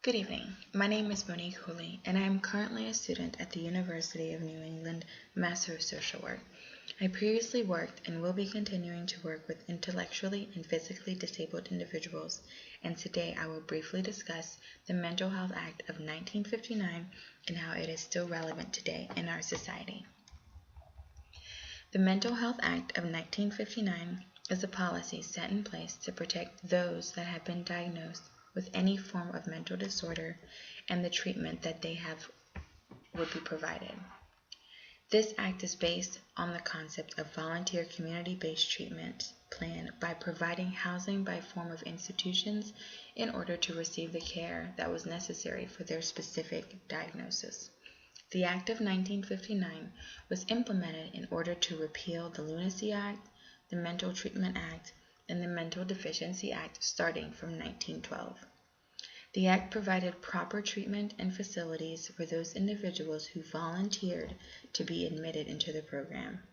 Good evening. My name is Monique Hooley, and I am currently a student at the University of New England, Master of Social Work. I previously worked and will be continuing to work with intellectually and physically disabled individuals, and today I will briefly discuss the Mental Health Act of 1959 and how it is still relevant today in our society. The Mental Health Act of 1959 is a policy set in place to protect those that have been diagnosed with any form of mental disorder and the treatment that they have would be provided. This act is based on the concept of volunteer community-based treatment plan by providing housing by form of institutions in order to receive the care that was necessary for their specific diagnosis. The Act of 1959 was implemented in order to repeal the Lunacy Act, the Mental Treatment Act, and the Mental Deficiency Act starting from 1912. The Act provided proper treatment and facilities for those individuals who volunteered to be admitted into the program.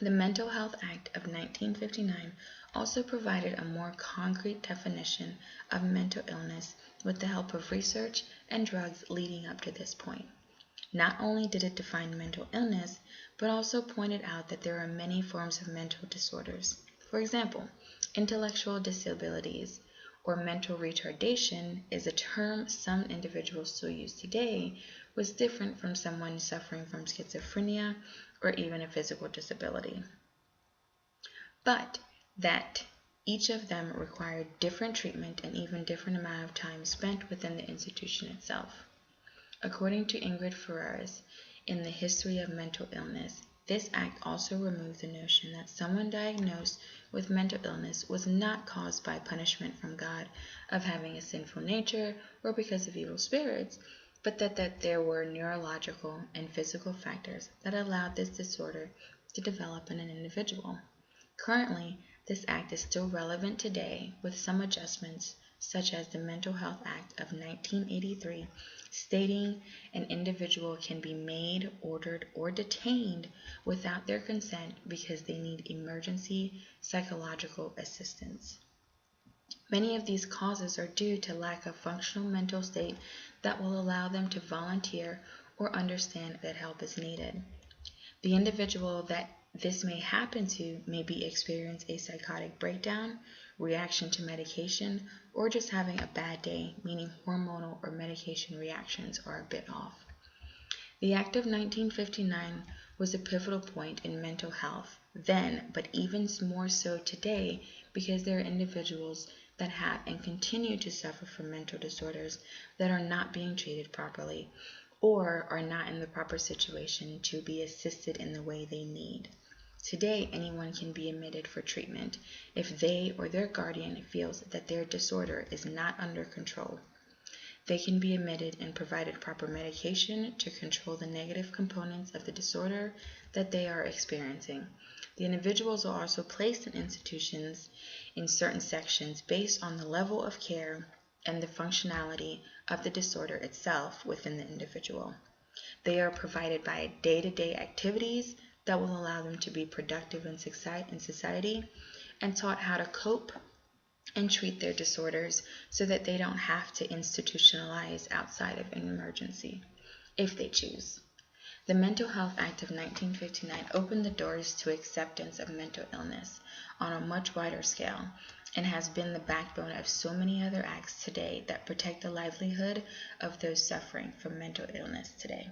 The Mental Health Act of 1959 also provided a more concrete definition of mental illness with the help of research and drugs leading up to this point. Not only did it define mental illness, but also pointed out that there are many forms of mental disorders. For example, intellectual disabilities or mental retardation is a term some individuals still use today, was different from someone suffering from schizophrenia or even a physical disability. But that each of them required different treatment and even different amount of time spent within the institution itself. According to Ingrid Ferraris, in the History of Mental Illness, this act also removed the notion that someone diagnosed with mental illness was not caused by punishment from God of having a sinful nature or because of evil spirits, but that there were neurological and physical factors that allowed this disorder to develop in an individual. Currently, this act is still relevant today with some adjustments, such as the Mental Health Act of 1983, stating an individual can be made, ordered, or detained without their consent because they need emergency psychological assistance. Many of these causes are due to lack of functional mental state that will allow them to volunteer or understand that help is needed. The individual that this may happen to may be experience a psychotic breakdown, reaction to medication, or just having a bad day, meaning hormonal or medication reactions are a bit off. The Act of 1959 was a pivotal point in mental health then, but even more so today because there are individuals that have and continue to suffer from mental disorders that are not being treated properly or are not in the proper situation to be assisted in the way they need. Today, anyone can be admitted for treatment if they or their guardian feels that their disorder is not under control. They can be admitted and provided proper medication to control the negative components of the disorder that they are experiencing. The individuals are also placed in institutions in certain sections based on the level of care and the functionality of the disorder itself within the individual. They are provided by day-to-day activities that will allow them to be productive in society and taught how to cope and treat their disorders so that they don't have to institutionalize outside of an emergency, if they choose. The Mental Health Act of 1959 opened the doors to acceptance of mental illness on a much wider scale and has been the backbone of so many other acts today that protect the livelihood of those suffering from mental illness today.